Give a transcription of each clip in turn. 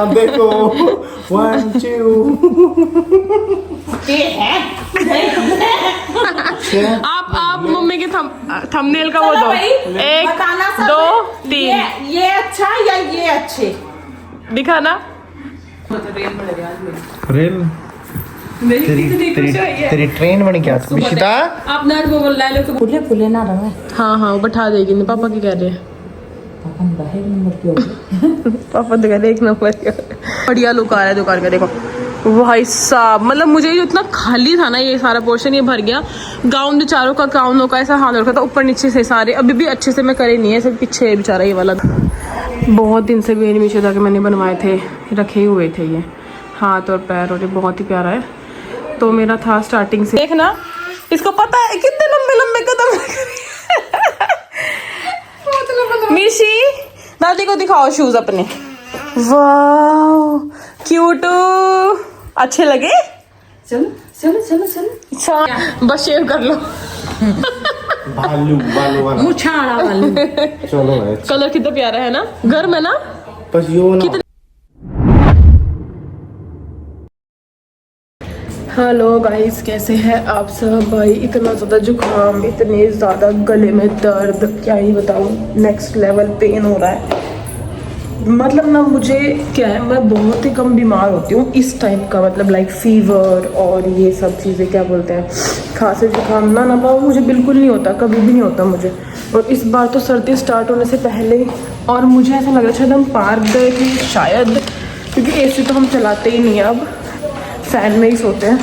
देखो 1 2 ये है आप मम्मी के थंबनेल का वो चलो दो। भाई, 1 बताना सब 2 ये 3 ये अच्छा या ये अच्छे। दिखाना। रेल तेरी ट्रेन बन गया मिशिता। आप ना वो बोल रहे हो फुले फुले ना रहे हाँ हाँ वो बैठा देगी नहीं। पापा की कह रहे हैं अपन बाहर नंबर क्यों पापा तो कह रहे 1 नंबर का बढ़िया लुक आ रहा है दुकान का। देखो भाई साहब मतलब मुझे जो इतना खाली था ना ये सारा पोर्शन ये भर गया। गाउन बेचारों का गाउनों का ऐसा हाल रखा था ऊपर नीचे से सारे अभी भी अच्छे से मैं करे नहीं है। सब पीछे है बेचारा ये वाला। बहुत दिन से भी नीचे जाके मैंने बनवाए थे रखे हुए थे ये हाथ और पैर और ये बहुत ही प्यारा है। तो मेरा था स्टार्टिंग से। देखना इसको पता है कितने लंबे लंबे कदम मिशी दादी को दिखाओ शूज अपने। वाह क्यूट अच्छे लगे। चलो चलो चलो चलो अच्छा बस शेव कर लो। बालू वाला मुछाड़ा वाली चलो भाई। कलर कितना प्यारा है ना। गर्म है ना। बस यो ना हेलो गाइस कैसे हैं आप सब। भाई इतना ज़्यादा जुकाम इतने ज़्यादा गले में दर्द क्या ही बताऊँ। नेक्स्ट लेवल पेन हो रहा है। मतलब ना मुझे क्या है मैं बहुत ही कम बीमार होती हूँ इस टाइप का मतलब लाइक फीवर और ये सब चीज़ें क्या बोलते हैं खांसी जुकाम ना पाओ मुझे बिल्कुल नहीं होता कभी भी नहीं होता मुझे। और इस बार तो सर्दी स्टार्ट होने से पहले ही और मुझे ऐसा लग रहा शायद हम पार्क गए थे शायद क्योंकि एसी तो हम चलाते ही नहीं है अब फैन में ही सोते हैं।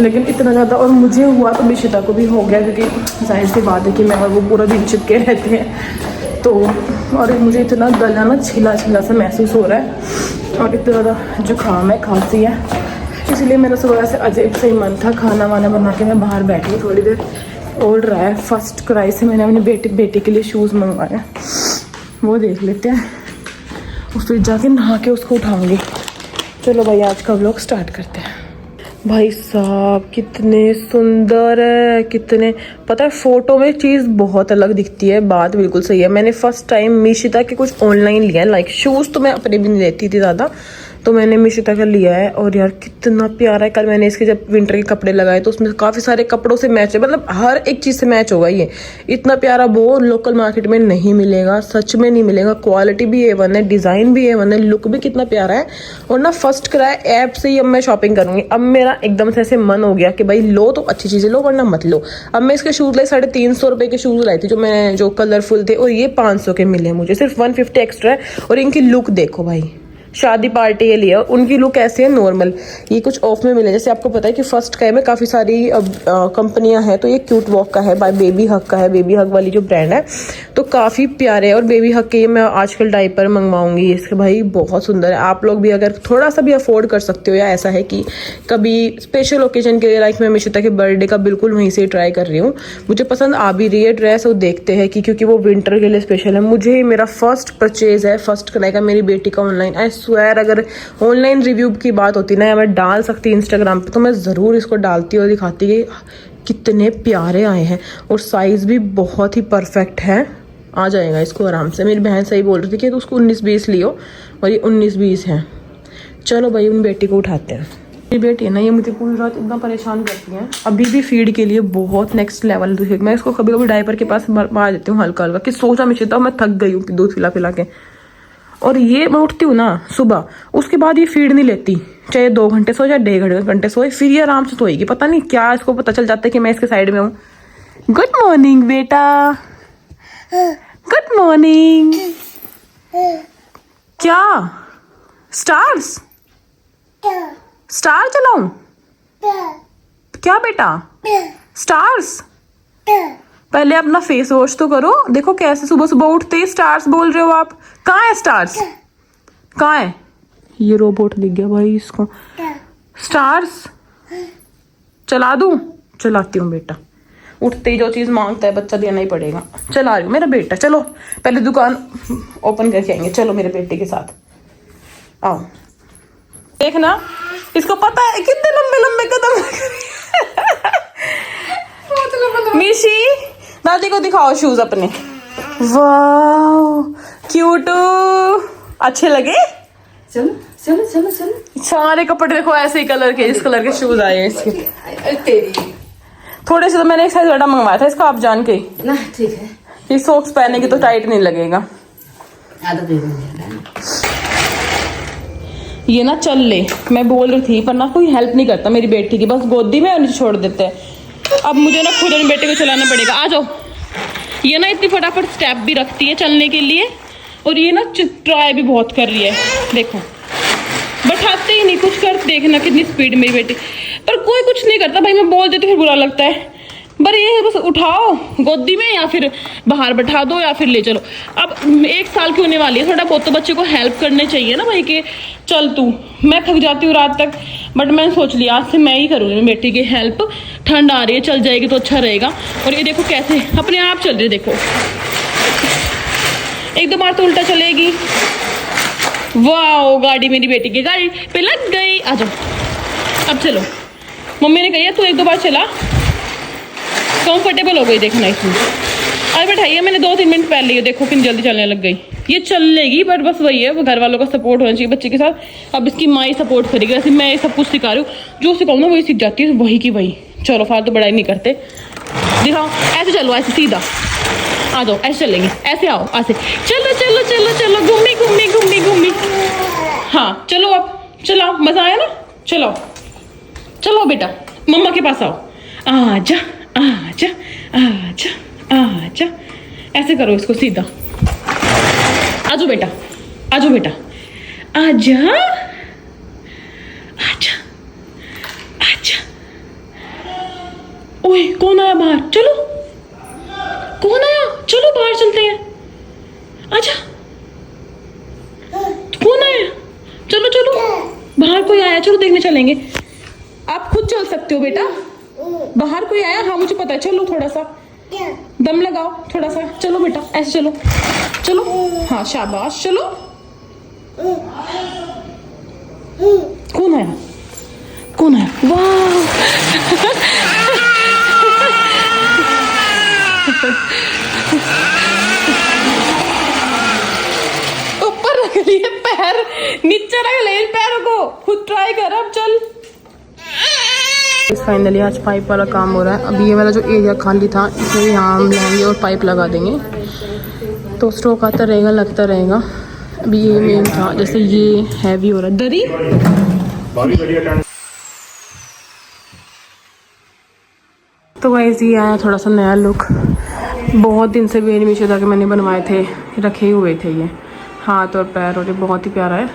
लेकिन इतना ज़्यादा और मुझे हुआ तो मिशिता को भी हो गया क्योंकि जाहिर सी बात है कि मैं और वो पूरा दिन चिपके रहते हैं। तो और मुझे इतना गला ना छिला छिला सा महसूस हो रहा है और इतना ज़्यादा जुकाम है खांसी है। इसलिए मेरा सुबह से अजीब सा ही मन था खाना वाना बना के मैं बाहर बैठी थोड़ी देर। ओढ़ रहा है फर्स्ट क्राई से मैंने अपनी बेटी के लिए शूज़ मंगवाए वो देख लेते हैं और फिर जाके नहा के उसको उठाऊँगी। चलो भाई आज का व्लॉग स्टार्ट करते हैं। भाई साहब कितने सुंदर है कितने पता है फोटो में चीज़ बहुत अलग दिखती है। बात बिल्कुल सही है। मैंने फर्स्ट टाइम मिशिता के कुछ ऑनलाइन लिया है लाइक शूज़ तो मैं अपने भी नहीं लेती थी ज़्यादा तो मैंने मिशिता का लिया है और यार कितना प्यारा है। कल मैंने इसके जब विंटर के कपड़े लगाए तो उसमें काफ़ी सारे कपड़ों से मैच है मतलब हर एक चीज़ से मैच होगा। ये इतना प्यारा वो लोकल मार्केट में नहीं मिलेगा सच में नहीं मिलेगा। क्वालिटी भी A1 है डिज़ाइन भी A1 है लुक भी कितना प्यारा है। और ना फर्स्ट क्राई ऐप से ही अब मैं शॉपिंग करूँगी। अब मेरा एकदम से ऐसे मन हो गया कि भाई लो तो अच्छी चीज़ें लो वरना मत लो। अब मैं इसके शूज़ लाई 350 रुपये के शूज़ लाई थी जो कलरफुल थे और ये 500 के मिले मुझे सिर्फ 150 एक्स्ट्रा है। और इनकी लुक देखो भाई शादी पार्टी के लिए उनकी लुक ऐसे है नॉर्मल। ये कुछ ऑफ में मिले जैसे आपको पता है कि फर्स्ट क्राई में काफ़ी सारी कंपनियां हैं तो ये क्यूट वॉक का है बाय बेबी हक का है। बेबी हक वाली जो ब्रांड है तो काफ़ी प्यारे है और बेबी हक के ये मैं आजकल डायपर मंगवाऊंगी इसके भाई बहुत सुंदर है। आप लोग भी अगर थोड़ा सा भी अफोर्ड कर सकते हो या ऐसा है कि कभी स्पेशल ओकेजन के लिए लाइक मैं मिशिता के बर्थडे का बिल्कुल वहीं से ट्राई कर रही हूँ। मुझे पसंद आ भी रही है ड्रेस और देखते हैं कि क्योंकि वो विंटर के लिए स्पेशल है। मुझे मेरा फर्स्ट परचेज है फर्स्ट क्राई का मेरी बेटी का ऑनलाइन। आई स्वेयर अगर ऑनलाइन रिव्यू की बात होती ना या मैं डाल सकती इंस्टाग्राम पे तो मैं ज़रूर इसको डालती और दिखाती कि कितने प्यारे आए हैं और साइज़ भी बहुत ही परफेक्ट है। आ जाएगा इसको आराम से। मेरी बहन सही बोल रही थी कि तो उसको 19-20 लियो और ये 19-20 है। चलो भाई उन बेटी को उठाते हैं। मेरी बेटी है ना ये मुझे पूरी रात इतना परेशान करती है अभी भी फीड के लिए बहुत नेक्स्ट लेवल। मैं इसको कभी कभी डायपर के पास मार देती हूँ हल्का हल्का कि सोचा मिशिता मैं थक गई हूँ दूध पिला के। और ये मैं उठती हूँ ना सुबह उसके बाद ये फीड नहीं लेती चाहे 2 घंटे सोए चाहे 1.5 घंटे सोए फिर ये आराम से सोएगी। पता नहीं क्या इसको पता चल जाता है कि मैं इसके साइड में हूँ। गुड मॉर्निंग बेटा गुड मॉर्निंग। क्या स्टार्स स्टार चलाऊं क्या बेटा स्टार्स। पहले अपना फेस वॉश तो करो। देखो कैसे सुबह सुबह उठते ही स्टार्स बोल रहे हो आप। कहाँ है स्टार्स कहाँ है। ये रोबोट दिख गया भाई इसको। स्टार्स चला दूं चलाती हूँ बेटा। उठते ही जो चीज़ मांगता है बच्चा देना ही पड़ेगा। चला रही हूँ मेरा बेटा। चलो पहले दुकान ओपन करके आएंगे। चलो मेरे बेटे के साथ आओ। देखना इसको पता है कितने लंबे लंबे कदम मिशी दादी को दिखाओ शूज अपने। वाह क्यूट अच्छे लगे चलो चलो चलो चलो। सारे कपड़े देखो ऐसे ही कलर के, इस कलर के शूज आए हैं इसके। तेरी थोड़े से तो मैंने एक साइज बड़ा मंगवाया था इसका, आप जान के। ना ठीक है, ये सॉक्स पहनेगी तो टाइट नहीं लगेगा। आधा दे दूंगी। ये ना चल ले, मैं बोल रही थी पर ना कोई हेल्प नहीं करता मेरी बेटी की, बस गोदी में और नीचे छोड़ देते हैं। अब मुझे ना खुद अपनी बेटी को चलाना पड़ेगा। आ जाओ। ये ना इतनी फटाफट स्टेप भी रखती है चलने के लिए, और ये ना ट्राई भी बहुत कर रही है। देखो बैठाते ही नहीं, कुछ कर देखना कितनी स्पीड मेरी बेटी। पर कोई कुछ नहीं करता भाई, मैं बोल देती फिर बुरा लगता है। पर ये बस उठाओ गोदी में या फिर बाहर बैठा दो या फिर ले चलो। अब 1 साल की होने वाली है, थोड़ा बहुत तो बच्चे को हेल्प करने चाहिए ना भाई, कि चल तू। मैं थक जाती हूँ रात तक, बट मैंने सोच लिया आज से मैं ही करूँगी बेटी की हेल्प। ठंड आ रही है, चल जाएगी तो अच्छा रहेगा। और ये देखो कैसे अपने आप चल रही है, देखो 1-2 बार तो उल्टा चलेगी। वाह, गाड़ी मेरी बेटी की गाड़ी पे लग गई। आ जाओ अब चलो। मम्मी ने कही है तू 1-2 बार चला, कंफर्टेबल हो गई देखना इसमें। अरे बैठाइए, मैंने 2-3 मिनट पहले ही देखो कितनी जल्दी चलने लग गई। ये चल लेगी, बट बस वही है, वो घर वालों का सपोर्ट होना चाहिए बच्चे के साथ। अब इसकी माँ ही सपोर्ट करेगी, वैसे मैं ये सब कुछ सिखा रही हूँ, जो सिखाऊँ ना वही सीख जाती है, वही की वही। चलो फालतू बड़ाई नहीं करते, दिखाओ ऐसे चलो, ऐसे सीधा आ जाओ, ऐसे चलेंगे, ऐसे आओ, ऐसे चलो चलो चलो चलो, घूमी घूमी घूमी घूमी। हाँ चलो अब चलो, मजा आया ना। चलो चलो बेटा, मम्मा के पास आओ। आजा आजा आजा आजा, ऐसे करो इसको सीधा। आजो बेटा, आजो बेटा, आजा आजा आजा। ओए कौन आया बाहर? चलो, कौन आया? चलो बाहर चलते हैं। आजा, कौन आया? चलो चलो, बाहर कोई आया, चलो देखने चलेंगे। आप खुद चल सकते हो बेटा, बाहर कोई आया? हाँ मुझे पता है। चलो थोड़ा सा दम लगाओ, थोड़ा सा चलो बेटा, ऐसे चलो चलो। हाँ शाबाश, चलो। कौन आया? कौन आया? वाह ऊपर रख लिए पैर, नीचे रख ले इन पैरों को, खुद ट्राई कर। अब चल। फाइनली आज पाइप वाला काम हो रहा है। अभी ये वाला जो एरिया खाली था इसमें यहाँ हम लेंगे और पाइप लगा देंगे, तो स्ट्रोक आता रहेगा, लगता रहेगा। अभी ये मेन था, जैसे ये हैवी हो रहा है दरी। तो गाइस ये आया थोड़ा सा नया लुक। बहुत दिन से मेरी मीशो जाके मैंने बनवाए थे, रखे हुए थे ये हाथ और पैर, और ये बहुत ही प्यारा है।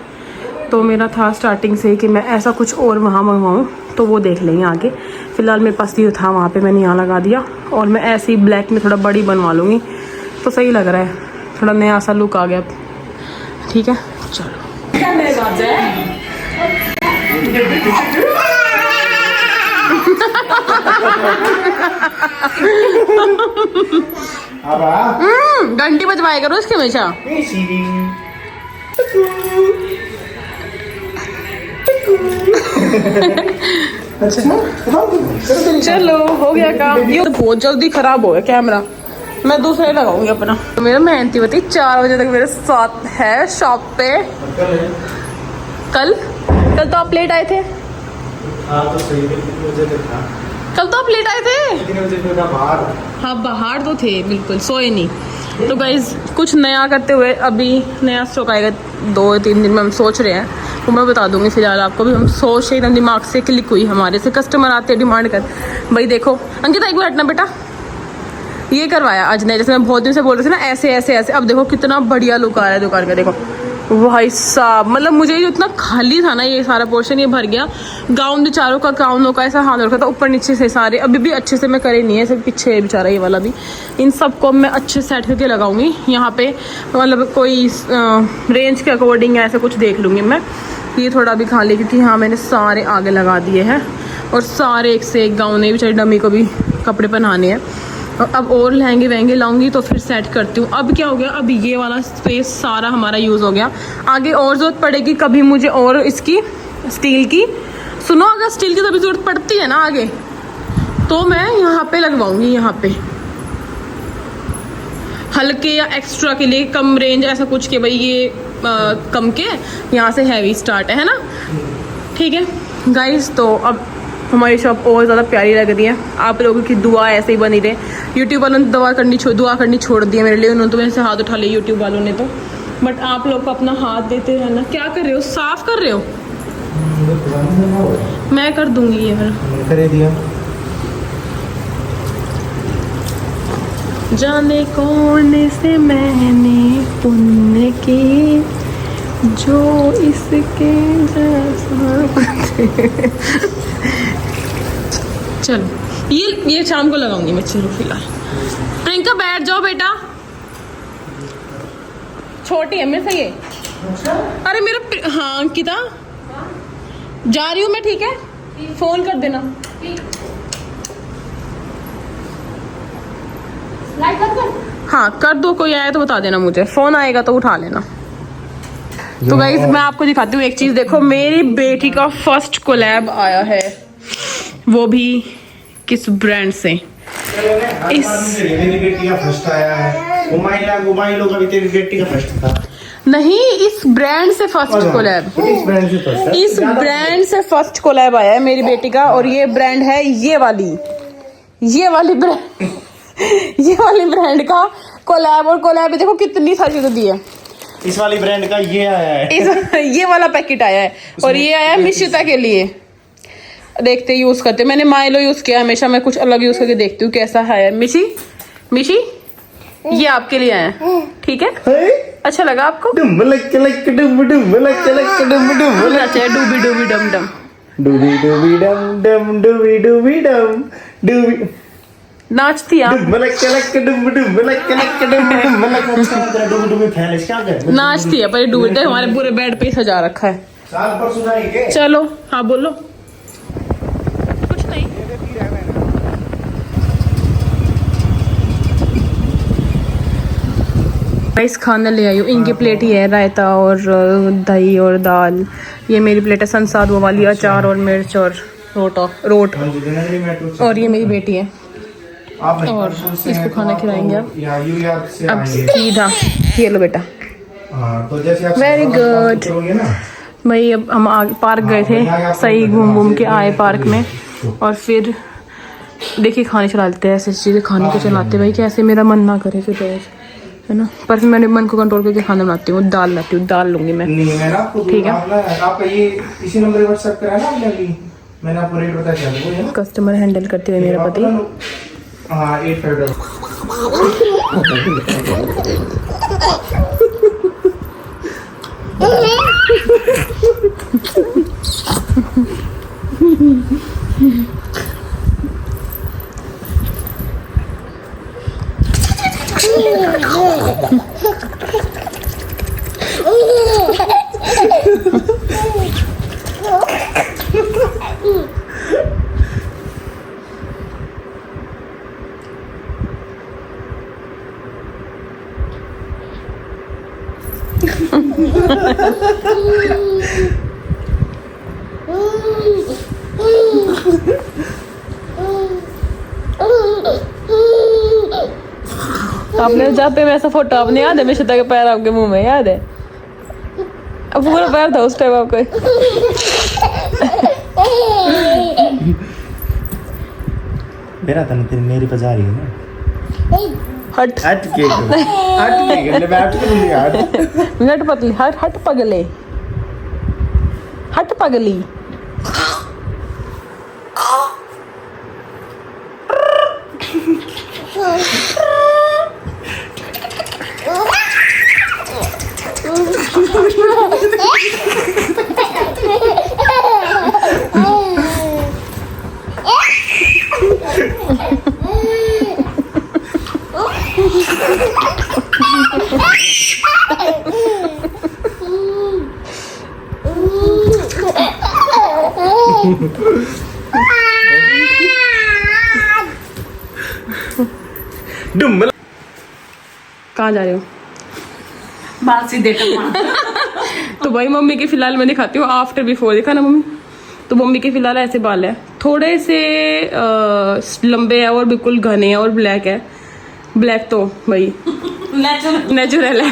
तो मेरा था स्टार्टिंग से कि मैं ऐसा कुछ और वहाँ मंगवाऊँ, तो वो देख लेंगे आगे। फ़िलहाल मेरे पास ये था वहाँ पे, मैंने यहाँ लगा दिया। और मैं ऐसे ही ब्लैक में थोड़ा बड़ी बनवा लूँगी, तो सही लग रहा है, थोड़ा नया सा लुक आ गया। ठीक है चलो। घंटी बजवाया करो इसके हमेशा। चलो हो गया काम। ये तो बहुत जल्दी खराब हो गया कैमरा, मैं दूसरे लगाऊंगी अपना। तो मेरा मेहनती बती 4 बजे तक मेरे साथ है शॉप पे। कल तो आप लेट आए थे। हाँ तो सही, कल तो आप लेट आए थे। हाँ बाहर तो थे, बिल्कुल सोए नहीं। तो गाइज कुछ नया करते हुए, अभी नया स्टॉक आएगा 2-3 दिन में, हम सोच रहे हैं, वो मैं बता दूंगी। फिलहाल आपको भी हम सोच रहे एकदम दिमाग से क्लिक हुई हमारे से। कस्टमर आते डिमांड कर, भाई देखो अंकिता एक बार हटना बेटा, ये करवाया आज ने, जैसे मैं बहुत दिन से बोल रही थी ना, ऐसे ऐसे ऐसे। अब देखो कितना बढ़िया लुक आ रहा है दुकान का। देखो भाई साहब, मतलब मुझे जो इतना खाली था ना, ये सारा पोर्शन ये भर गया। गाउन बेचारों का, गाउनों का ऐसा हाल रखा था, ऊपर नीचे से सारे। अभी भी अच्छे से मैं करे नहीं है, सिर्फ पीछे है बेचारा ये वाला भी। इन सबको मैं अच्छे सेट करके लगाऊंगी यहाँ पे, मतलब कोई रेंज के अकॉर्डिंग ऐसा कुछ देख लूँगी मैं। ये थोड़ा भी खाली, क्योंकि यहाँ मैंने सारे आगे लगा दिए हैं, और सारे एक से एक गाउन है, बेचारी डमी को भी कपड़े पहनाने हैं। अब और लहंगे वहंगे लाऊंगी तो फिर सेट करती हूँ। अब क्या हो गया, अब ये वाला स्पेस सारा हमारा यूज़ हो गया। आगे और ज़रूरत पड़ेगी कभी मुझे, और इसकी स्टील की। सुनो, अगर स्टील की कभी ज़रूरत पड़ती है ना आगे, तो मैं यहाँ पे लगवाऊंगी, यहाँ पे हल्के या एक्स्ट्रा के लिए, कम रेंज ऐसा कुछ कि भाई ये कम के, यहाँ से हैवी स्टार्ट है ना। ठीक है गाइस, तो अब हमारी शॉप और ज़्यादा प्यारी लग रही है। आप लोगों की दुआ ऐसे ही बनी रहे। यूट्यूब वालों ने दुआ करनी छोड़ दी है मेरे लिए, उन्होंने तो मेरे से हाथ उठा लिया यूट्यूब वालों ने तो। बट आप लोग को अपना हाथ देते रहना। क्या कर रहे हो, साफ कर रहे हो? मैं कर दूंगी ये फिर। करे दिया। जाने कौन से मैंने पुण्य की, जो इसके जैसा। चलो ये शाम को लगाऊंगी मैं। चलो फिलहाल प्रियंका बैठ जाओ बेटा, छोटी है मेरे से ये। अरे मेरा हाँ अंकिता जा रही हूँ मैं, ठीक है? फोन कर देना। हाँ कर दो, कोई आया तो बता देना मुझे, फोन आएगा तो उठा लेना। तो गाइस मैं आपको दिखाती हूँ एक चीज। देखो मेरी बेटी का फर्स्ट कोलैब आया है, वो भी किस ब्रांड से। मेरी बेटी का फर्स्ट आया है। घुमाई लो कभी, तेरी बेटी का फर्स्ट था। नहीं, इस ब्रांड से फर्स्ट कोलैब। इस ब्रांड से फर्स्ट है। इस ब्रांड से फर्स्ट कोलैब आया है मेरी बेटी का, और ये ब्रांड है ये वाली ब्रांड ये वाली ब्रांड का कोलैब। और कोलैब देखो कितनी सारी चीजें दी है। इस वाली ब्रांड का ये आया है। ये वाला पैकेट आया है, और ये आया है मिशिता के लिए। देखते यूज करते, मैंने माइलो यूज किया हमेशा, मैं कुछ अलग यूज करके देखती हूँ कैसा है। मिशी ये आपके लिए आया है, ठीक है? अच्छा लगा आपको? अच्छा डूबी डूबी डम डम डूबी डूबी डम डम डूबी डूबी डम डूबी नाचती आप, नाचती है पर डूबी दे। हमारे पूरे बेड पे सजा रखा है। चलो हाँ बोलो। कुछ नहीं, राइस खाना ले आई हूँ। इनकी प्लेट ही है रायता और दही और दाल। ये मेरी प्लेट है संसाद वो वाली, अचार और मिर्च और रोट। और ये मेरी बेटी है, और इसको खाना खिलाएंगे अब सीधा। ये लो बेटा, वेरी गुड। भाई अब हम पार्क गए थे, सही घूम के आए पार्क में, और फिर देखिए खाने चलाते हैं। ऐसी चीज़ें खाने को चलाते भाई, कैसे मेरा मन ना करे फिर रोज, है ना? पर फिर मैंने मन को कंट्रोल करके खाना बनाती हूँ। दाल लाती हूँ, दाल लूंगी मैं, ठीक है? आपका ये इसी नंबर व्हाट्सएप करा ना मैंने आपको रेट बता दिया। कस्टमर हैंडल करते हुए मेरा पति। हाँ 8 आपने जाते में ऐसा फोटो आपने याद है? मिशिता के पैर आपके मुंह में याद है? अब पूरा पैर था उस टाइम आपका। मेरा था ना, तेरी मेरी पजा रही है ना। हट हट के बैठ के नहीं यार। हट पगली, हट पगले, हट पगली। कहाँ जा रहे हो? बाल सीधे टपा। तो भाई मम्मी के फिलहाल मैं दिखाती हूँ आफ्टर बिफोर। देखा ना मम्मी? तो मम्मी के फिलहाल ऐसे बाल है, थोड़े से लंबे है और बिल्कुल घने हैं और ब्लैक है। ब्लैक तो भाई नेचुरल है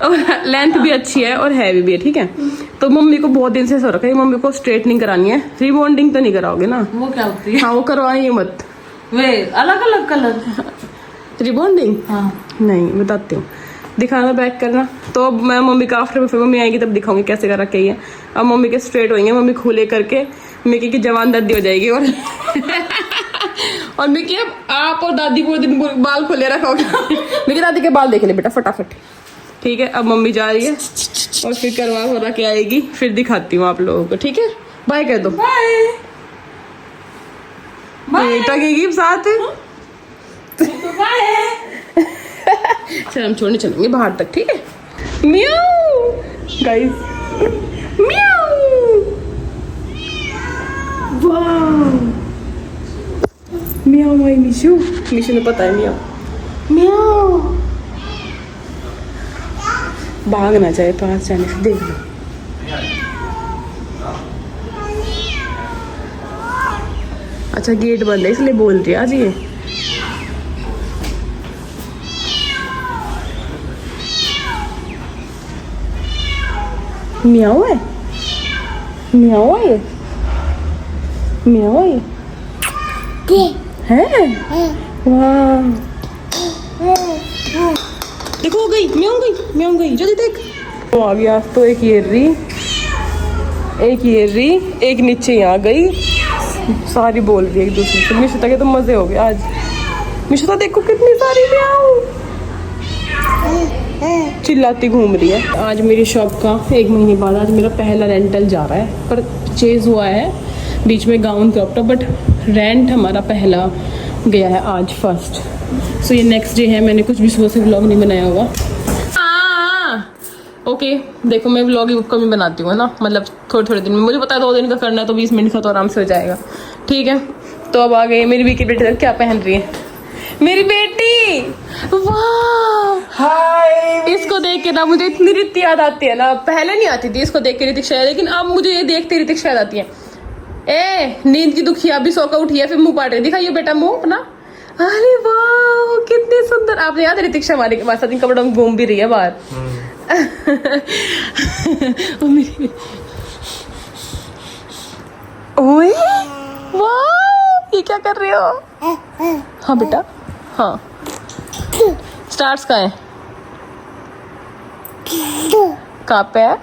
और लेंथ भी अच्छी है और हैवी भी है, ठीक है। तो मम्मी को बहुत दिन से सो रखा है, मम्मी को स्ट्रेटनिंग करानी है। रिबॉन्डिंग तो नहीं कराओगे ना? वो क्या होती है? हाँ वो करवाइए मत। वे अलग अलग कलर। रिबॉन्डिंग हाँ नहीं, बताती हूँ, दिखाना बैक करना। तो अब मैं मम्मी का आफ्टर फिर मम्मी आएगी तब दिखाऊंगी कैसे कर रखी है। अब मम्मी के स्ट्रेट होंगे, मम्मी खुले करके मिकी की जवान दादी हो जाएगी और और मिकी अब आप और दादी पूरे दिन बाल खुले रखोगे। मिकी दादी के बाल देख ले बेटा फटाफट, ठीक है। अब मम्मी जा रही है और फिर करवा के आएगी, फिर दिखाती हूँ आप लोगों को, ठीक है। बाय कर दो। बाय टगेगी साथ। बाय। चल हम छोड़ने चलेंगे बाहर तक, ठीक है। म्याऊ गाइस, म्याऊ, वाह, म्याऊ माय मिशू। मिशू ने पता है म्याऊ, म्याऊ। भाग ना जाए पास जाने से, देख लो। अच्छा गेट बंद है इसलिए बोल रही है आज ये। म्याऊ है, म्याऊ है ये, म्याऊ है ये है। वाह देखो हो गई, म्याऊ गई, म्याऊ गई, जल्दी देख। वो आ गया तो एक ये रही, एक ये रही, एक नीचे आ गई, सारी बोल रही है एक दूसरे से। मिशुता के तो मजे हो गए आज। मिशुता देखो कितनी सारी म्याऊ चिल्लाती घूम रही है। आज मेरी शॉप का 1 महीने बाद आज मेरा पहला रेंटल जा रहा है, पर परचेज हुआ है बीच में gown crop top, but rent हमारा पहला गया है आज फर्स्ट। सो ये नेक्स्ट डे है, मैंने कुछ भी सुबह से व्लॉग नहीं बनाया होगा। ओके देखो मैं व्लॉग कम ही बनाती हूँ ना, मतलब थोड़े थोड़े दिन में। मुझे पता है 2 दिन का करना है तो 20 मिनट का तो आराम से हो जाएगा, ठीक है। तो अब आ गई मेरी वीकी बेटी, क्या पहन रही है मेरी बेटी। वाह हाय, इसको देख के ना मुझे इतनी रीति याद आती है ना, पहले नहीं आती थी इसको देख के ऋतिक शायद, लेकिन अब मुझे ये देखते ऋतिक शायद आती है। ए नींद की दुखिया अभी सो कर उठी है, फिर मुंह पाट रही, दिखाइए बेटा मुंह अपना। अरे वाह कितनी सुंदर। आपने याद है ऋतिक हमारे के पास कपड़ों में घूम भी रही है बाहर। ओए वाह ये क्या कर रहे हो? हाँ बेटा हाँ। स्टार्स का है कहाँ पे है?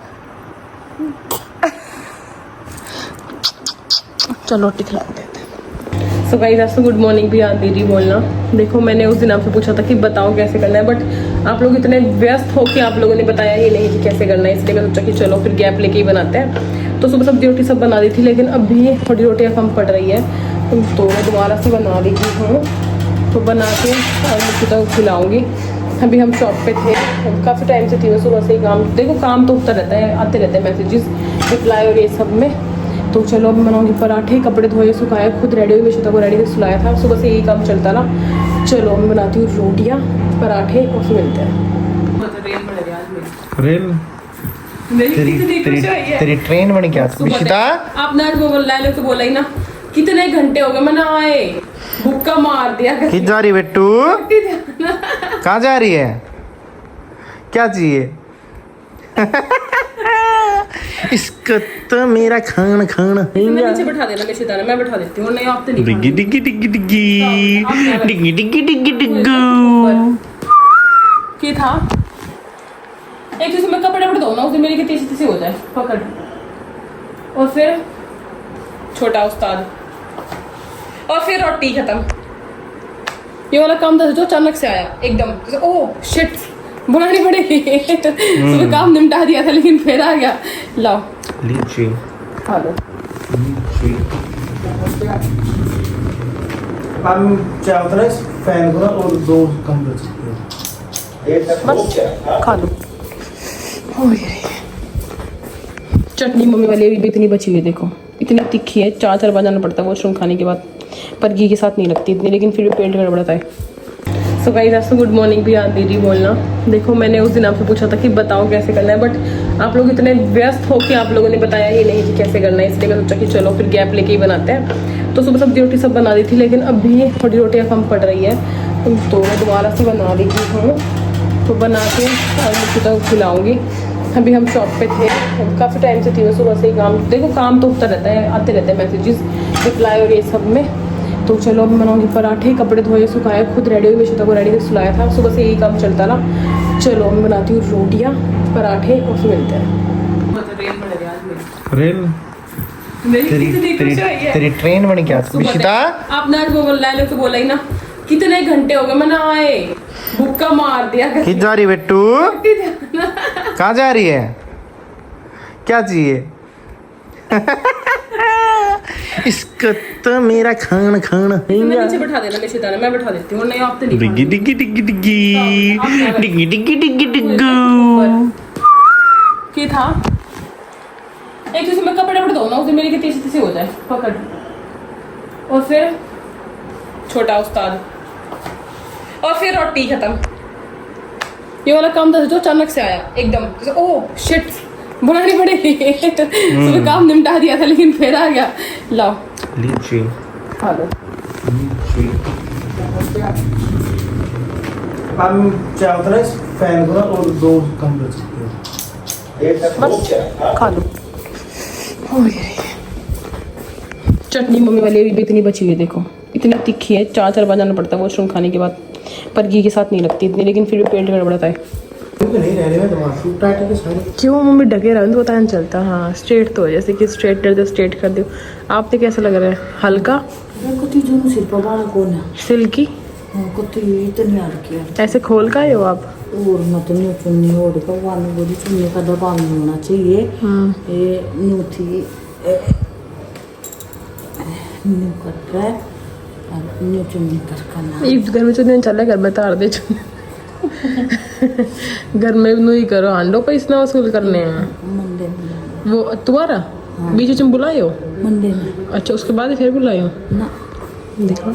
चलो रोटी खिला देते हैं। सो गाइस आपसे गुड मॉर्निंग भी याद दीदी बोलना। देखो मैंने उस दिन आपसे पूछा था कि बताओ कैसे करना है, बट आप लोग इतने व्यस्त हो कि आप लोगों ने बताया ही नहीं कि कैसे करना है, इसलिए मैं सोचा कि चलो फिर गैप लेके ही बनाते हैं। तो सुबह सब्जी रोटी सब बना दी थी, लेकिन अभी थोड़ी रोटियाँ कम पड़ रही है तो मैं दोबारा से बना देती हूँ। तो बना के और मुझे तो खिलाऊँगी। अभी हम शॉप पे थे, काफ़ी टाइम से थी मैं, सुबह से ही काम, देखो काम तो उठता रहता है, आते रहते हैं मैसेजेस रिप्लाई और ये सब में। तो चलो अब बनाऊंगी पराठे, कपड़े धोए सुखाए, खुद रेडी हुई, विश्वता को रेडी से सुलाया था, सुबह से यही काम चलता रहा। चलो मैं बनाती हूँ रोटियाँ पराठे और फिर मिलते हैं। रेल तेरी ट्रेन बन गया विशिता। आपने आज वो लाइलो तो बोला ही ना, कितने घंटे हो गए मैंने आए, भूखा मार दिया। किधर जा रही बेटू? कहाँ जा रही है? क्या चाहिए? इसका तो मेरा खाना खाना है। नीचे बैठा देना मिशिता ने, मैं बैठा देती हूँ। नहीं आप तो नहीं डिग्गी डिग्गी डिग्गी डिग्गी डिग्गी डिग्गी डिग्गी डिग्गू। क्या था? एक चीज मैं कपड़े धो ना, उसे मेरी की तीसरी तीसरी हो जाए, पकड़। और फिर छोटा उस्ताद, और फिर रोटी खत्म। ये वाला काम था जो अचानक से आया एकदम, ओह शिट बुलानी पड़ेगी। सुबह काम निपटा दिया था लेकिन फिर आ गया। लाओ लीची खा लो। हम क्या होता है फैन को ना और 2 कम कर सकते हैं, खा लो। चटनी मम्मी वाली अभी भी इतनी बची हुई, देखो इतनी तिखी है, 4 बार जाना पड़ता है वॉशरूम खाने के बाद, पर घी के साथ नहीं लगती इतनी, लेकिन फिर भी पेट गड़बड़ाता है। सो गाइस आपसे गुड मॉर्निंग भी याद दीदी बोलना। देखो मैंने उस दिन आपसे पूछा था कि बताओ कैसे करना है, बट आप लोग इतने व्यस्त हो कि आप लोगों ने बताया ही नहीं कि कैसे करना है, इसलिए मैं सोचा कि चलो फिर गैप लेके ही बनाते हैं। तो सुबह सब्जी रोटी सब बना दी थी, लेकिन अभी थोड़ी रोटियाँ कम पड़ रही है तो मैं दोबारा से बना रही हूँ, तो बना के और निकिता को खिलाऊँगी। अभी हम शॉप पे थे, काफ़ी टाइम से थी मैं, सुबह से ही काम, देखो काम तो उठता रहता है, आते रहते हैं मैसेजेस, रिप्लाई और ये सब में। तो चलो मैं बनाऊँगी पराठे, कपड़े धोए सुखाए, खुद रेडी हुई, विश्वता को रेडी करके सुलाया था, सुबह से यही काम चलता ना। चलो मैं बनाती हूँ रोटियाँ, पराठे और फिर मिलते हैं। रेल तेरी ट्रेन बनी क्या विशिता? आपने आज वो बोला तो बोला ही ना, कितने घंटे हो गए मैंने आए, भूखा मार दिया। किस जा रही बेटू? कहाँ जा रही है? क्या चाहिए? इसको तो मेरा खाना नीचे बैठा देना मिशिता ने, मैं बैठा देती हूँ। नहीं आप तो नहीं डिग्गी डिग्गी डिग्गी डिग्गी डिग्गी डिग्गी डिग्गी डिग्गू। क्या था? एक चीज मैं कपड़े धो ना, उसे मेरी की तीसरी हो जाए, पकड़। और फिर छोटा उस्ताद, और फिर रोटी खत्म। ये वाला काम था जो अचानक से आया एकदम, ओह शिट बनानी पड़ेगी। सुबह काम निपटा दिया था लेकिन फिर आ गया। लाओ लीची खा लो। हम क्या होता है फैन को और दो कम कर सकते हैं, बस खा लो। चटनी मम्मी वाली भी इतनी बची हुई है, देखो इतनी तीखी है, 4 बार जाना पड़ता है वॉशरूम खाने के बाद, पर घी के साथ नहीं लगती इतनी, लेकिन फिर भी पेट गड़बड़ाता है। नहीं रहने में तुम्हारा टाइट है सारे। क्यों मम्मी ढके रहे तो पता नहीं चलता। हाँ स्ट्रेट तो है, जैसे कि स्ट्रेट कर दो, स्ट्रेट कर दो। आपने कैसा लग रहा है? हल्का सिर पर बाल कौन है? सिल्की, इतनी हल्की है। ऐसे खोल का ही हो आप? और मतलब चुन्नी ओढ़ कर वाली बोली चुन्नी का दबाव नहीं होना चाहिए। ये न्यू थी न्यू कर रहा है और न्यू चुन्नी कर करना। इस घर में चुन्नी चल रहा है, घर में तार दे चुन्नी। घर में भी नहीं करो, हांडो पर इतना वसूल करने हैं। मंडे में वो तुम्हारा बीच में बुलाए हो? मंडे में। अच्छा उसके बाद फिर बुलाए हो ना देखो।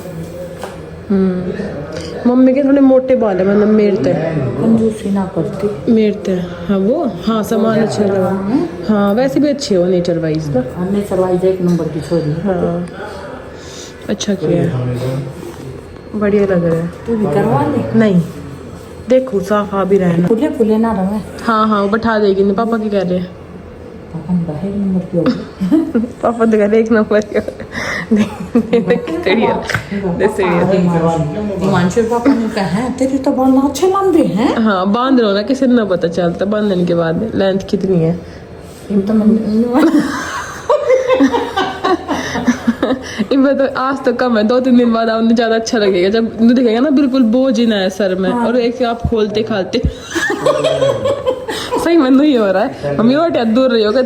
मम्मी के थोड़े मोटे बाल है, मतलब मेरते कंजूसी ना करती मेरते हैं। हाँ वो हाँ सामान अच्छा लगा। हाँ वैसे भी अच्छे हो नेचर वाइज ना। हमने चलवाई 1 नंबर की छोरी। हाँ अच्छा किया है, बढ़िया लग रहा है। तू भी करवा ले। नहीं देखो साफ आ भी रहना। खुले खुले ना रहे। हाँ हाँ वो बैठा देगी ना, पापा की कह रहे हैं। हम 1 नंबर की हो गई। पापा तो कह रहे 1 नंबर की हिमांशु पापा ने कहा तेरे तो बाल अच्छे लंबे हैं। हाँ बांध लो ना, किसी न पता चलता बांधने के बाद लेंथ कितनी है। इनमें तो आज तो कम है, 2-3 दिन बाद आपने ज्यादा अच्छा लगेगा जब दिखेगा ना, बिल्कुल बोझ ही ना है सर में। हाँ। और एक आप खोलते खाते सही मन नहीं हो रहा है। मम्मी रोटी दूर रही होगा,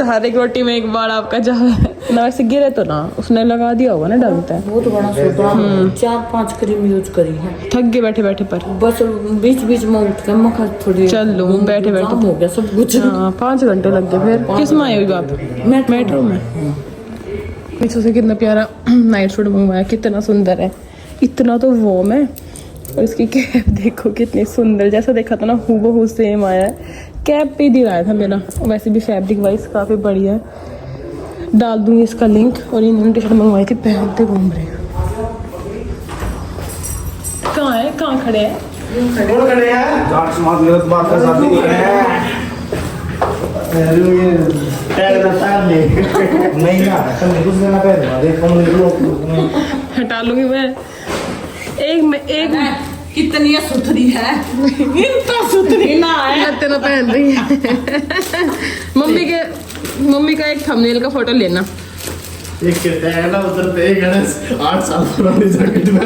हर एक रोटी में एक बार आपका जा ना वैसे गिरे तो ना उसने लगा दिया होगा ना, डलता है। बहुत बड़ा सोटा 4-5 क्रीम यूज करी है। थक गए बैठे बैठे पर बस बीच बीच में उठ कर मखा थोड़ी चल लो बैठे बैठे हो गया सब कुछ। हाँ 5 घंटे लग गए। फिर किस में आए हुई आप? मेट्रो में। पीछे से कितना प्यारा नाइट सूट मंगवाया, कितना सुंदर है, इतना तो वॉर्म है। और इसकी कैप देखो कितनी सुंदर, जैसा देखा था ना हूबहू सेम आया है। कैप पे दे रहा था मेरा, वैसे भी फैब्रिक वाइज काफ़ी बढ़िया है। डाल दूंगी इसका लिंक। और ये टी शर्ट मंगवाई थी, पहनते घूम रहे। कहाँ है, कहाँ खड़े हैं? खड़े हैं बात कर साथ नहीं है। नहीं ना कुछ देना हटा लूंगी मैं। एक कितनी सुथरी है। इतना सुथरी ना है तेरा पहन रही है। मम्मी का एक थंबनेल का फोटो लेना। एक कहते हैं ना उधर पे गणेश 8 साल पुरानी जैकेट में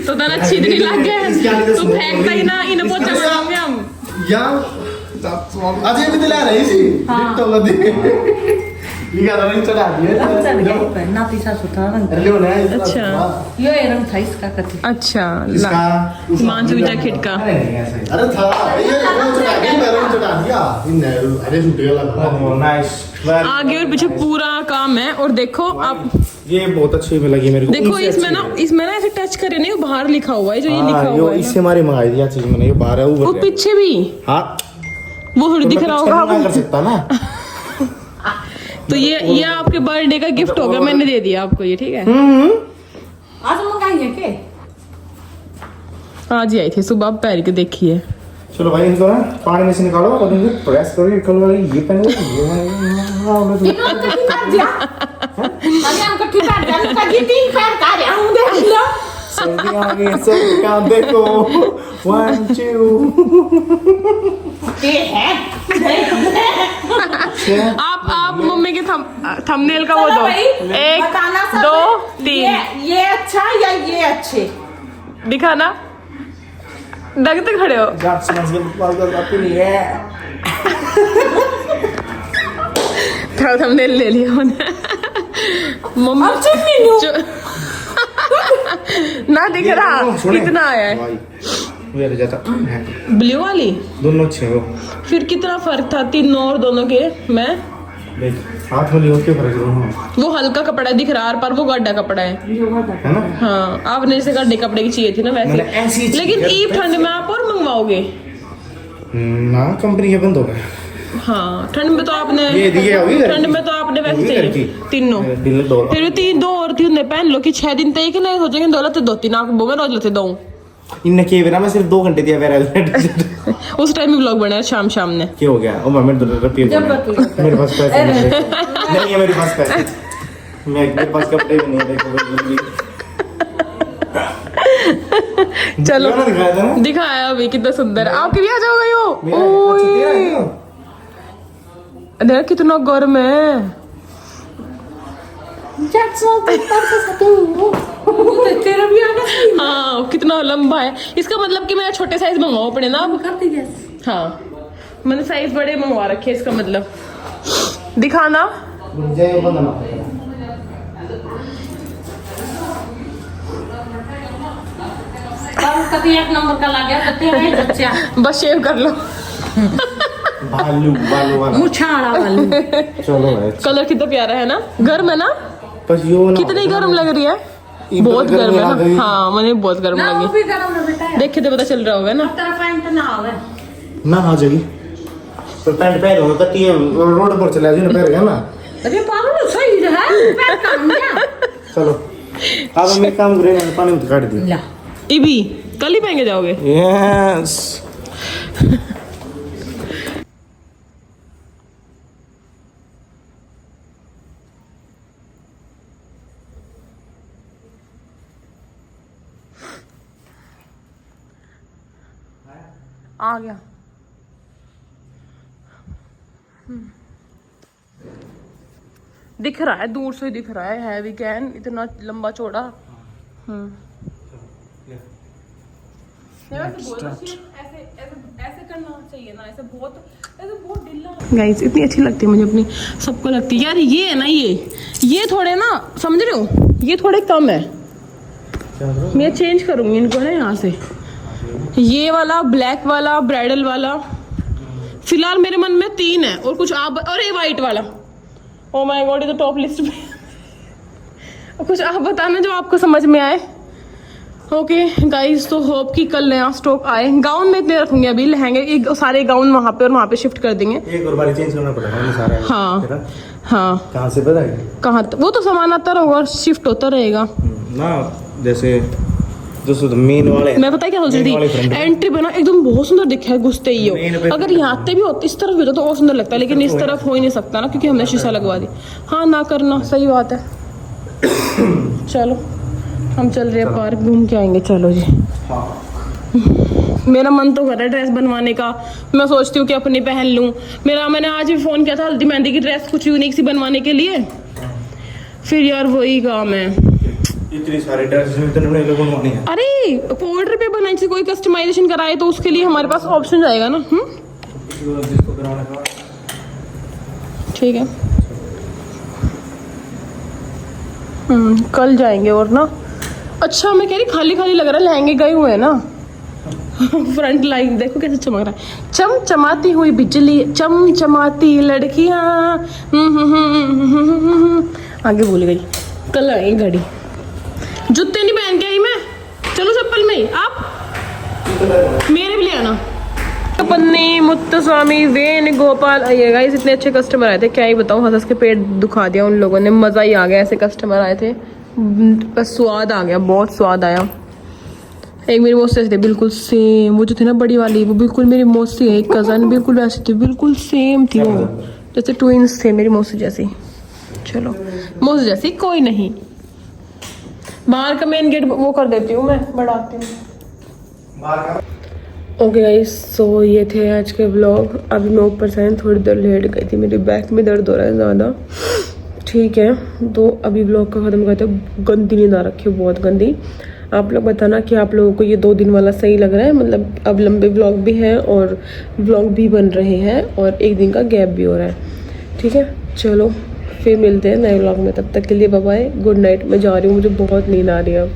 तो तना छिदरी लग गया, तू फेंकता ही ना, इन पोछा मारेंगे हम यार। अजय भी दिला रही थी तो लदी लिखा रंग चढ़ा दिए ना पीछा सुथरा रंग। अच्छा ये रंग था इसका कति। अच्छा इसका मांझू जैकेट का। अरे था ये रंग चढ़ा दिया इन अरे सूट लगा नाइस। आगे और पीछे पूरा काम है। और देखो आप, ये बहुत अच्छी में लगी मेरे को। देखो इसमें ना ऐसे टच करे नहीं, बाहर लिखा हुआ है जो ये लिखा हुआ है। इससे हमारी मंगाई थी चीज मैंने, ये बाहर है वो पीछे भी। हाँ वो थोड़ी दिख रहा होगा कर सकता ना। तो ये आपके बर्थडे का गिफ्ट होगा, मैंने दे दिया आपको ये, ठीक है। आज मंगाई है के आज ही आई थी सुबह, पैर के देखिए। चलो भाई इनको ना पानी में से निकालो और इनको प्रेस करो, ये कल वाली ये पहनो ये सर्दी आ गई, सर्दी का देखो 1 2 आप मम्मी के थंबनेल का वो दो, 1 2 3 ये अच्छा या ये अच्छे दिखाना, डगते खड़े हो। थंबनेल ले लिया मैंने। मम्मी ना दिख रहा कितना आया है ब्लू वाली, दोनों अच्छे हो। फिर कितना फर्क था तीनों और दोनों के? मैं हाथ वाली हो क्यों फर्क है? वो हल्का कपड़ा दिख रहा है पर वो गड्ढा कपड़ा है है ना? हाँ, आपने जैसे गड्ढे कपड़े की चाहिए थी ना वैसे। लेकिन ईब ठंड में आप और मंगवाओगे ना, कंपनी के बंद हो गए। हाँ, ठंड में तो आपने ठंड में तो आपने वैसे चाहिए तीनों, फिर भी 3 2 और 3 पहन लो कि 6 दिन तक नहीं सोचेंगे दौलत 2-3 आंख बोगे रोज लेते दो। इनने किए बिना मैं सिर्फ 2 घंटे दिया मेरा उस टाइम भी व्लॉग बनाया शाम शाम ने। क्या हो गया? ओ मैं मेरे पास पैसे नहीं है, मेरे पास पैसे मेरे पास कपड़े भी नहीं है, देखो चलो दिखाया अभी कितना सुंदर। आपके भी आ जाओ गई हो। अरे कितना गर्म है। तेरा भी आना चाहिए। हाँ, कितना लंबा है। इसका मतलब कि मैं छोटे साइज मंगवाओ पड़े ना अब। हाँ, मैंने साइज बड़े मंगवा रखे, इसका मतलब। दिखाना कभी 1 नंबर का लग गया बच्चा, बस शेव कर लो। बालू वाला मुछाड़ा वाली। चलो भाई, कलर कितना प्यारा है ना, गर्म है ना? बस यो ना कितनी गर्म लग रही है? बहुत गर्म है ना? हाँ, मुझे बहुत गर्म लगी। देखे तो पता चल रहा होगा ना। ना आ जाएगी तो पैंट पहन हो तो रोड पर चला जाए पैर गया ना। अरे पागल सही है, पैर काम गया। चलो अब मैं काम करे ना, पानी में काट दिया। इबी कल ही पहन जाओगे? यस। आ गया। दिख रहा है, दूर से दिख रहा है वी कैन, इतना लंबा चौड़ा। ऐसे करना चाहिए ना, ऐसे बहुत ढीला। गाइस इतनी अच्छी लगती है मुझे अपनी, सबको लगती है यार। ये है ना, ये थोड़े ना, समझ रहे हो, ये थोड़े कम है। मैं चेंज करूंगी इनको ना यहाँ से। ये वाला ब्लैक वाला ब्राइडल वाला फिलहाल मेरे मन में 3 है, और कुछ आप, और ये वाइट वाला। ओ माय गॉड, ये तो टॉप लिस्ट में। कुछ आप बताना जो आपको समझ में आए। ओके गाइस, तो होप कि कल नया स्टॉक आए। गाउन में इतने रखूंगी अभी, लहंगे सारे गाउन वहाँ पे और वहाँ पे शिफ्ट कर देंगे। एक और बार चेंज करना पड़ेगा सारा। हाँ हाँ, कहाँ से पता है? कहाँ वो तो सामान आता रहेगा और शिफ्ट होता रहेगा ना। जैसे जो मेन वाले, मैं पता है क्या सोच रही थी, एंट्री बना एकदम बहुत सुंदर दिखा है घुसते ही हो। अगर यहाँ पे भी होते, इस तरफ भी तो और सुंदर लगता है, लेकिन इस तरफ हो ही नहीं सकता ना, क्योंकि हमने शीशा लगवा दी। हाँ ना करना, सही बात है। चलो हम चल रहे हैं पार्क, घूम के आएंगे। चलो जी। मेरा मन तो कर रहा है ड्रेस बनवाने का। मैं सोचती हूँ कि अपनी पहन लूँ। मैंने आज भी फोन किया था हल्दी मेहंदी की ड्रेस कुछ यूनिक सी बनवाने के लिए, फिर यार वही काम है, इतनी सारी ड्रेसेस बनवानी है। अरे ऑर्डर पे बनाई से कोई कस्टमाइजेशन कराए तो उसके लिए हमारे पास ऑप्शन जाएगा ना। ठीक है, कल जाएंगे। और ना अच्छा, मैं कह रही खाली खाली लग रहा है, लहंगे गए हुए हैं ना। फ्रंट लाइन देखो कैसे चमक रहा है, चमचमाती हुई बिजली, चमचमाती लड़कियां। आगे भूल गई, कल आएगी गाड़ी। जूते नहीं पहन के आई मैं, चलो चप्पल में ही। आप मेरे भी ले आना। पन्नी मुत्तुस्वामी वेणुगोपाल आइएगा। इतने अच्छे कस्टमर आए थे, क्या ही बताऊं, हंस के पेट दुखा दिया उन लोगों ने। मजा ही आ गया, ऐसे कस्टमर आए थे, बस स्वाद आ गया, बहुत स्वाद आया। एक मेरी मौसी ऐसी थी बिल्कुल सेम, वो जो थी ना बड़ी वाली, वो बिल्कुल मेरी मौसी है, एक कज़न बिल्कुल वैसी थी, बिल्कुल सेम थी वो, जैसे ट्विंस थे मेरी मौसी जैसी। चलो मौसी जैसी कोई नहीं। बाहर का मेन गेट वो कर देती हूँ मैं, बढ़ाती हूँ। ओके गाइस, सो ये थे आज के व्लॉग। अभी मैं ऊपर से थोड़ी देर लेट गई थी, मेरी बैक में दर्द हो रहा है ज़्यादा। ठीक है, तो अभी व्लॉग का ख़त्म करते हैं। गंदी नींद आ रखी है, बहुत गंदी। आप लोग बताना कि आप लोगों को ये 2 दिन वाला सही लग रहा है, मतलब अब लंबे व्लॉग भी हैं और व्लॉग भी बन रहे हैं और 1 दिन का गैप भी हो रहा है। ठीक है, चलो फिर मिलते हैं नए व्लॉग में, तब तक के लिए बाय बाय, गुड नाइट। मैं जा रही हूँ, मुझे बहुत नींद आ रही है अब।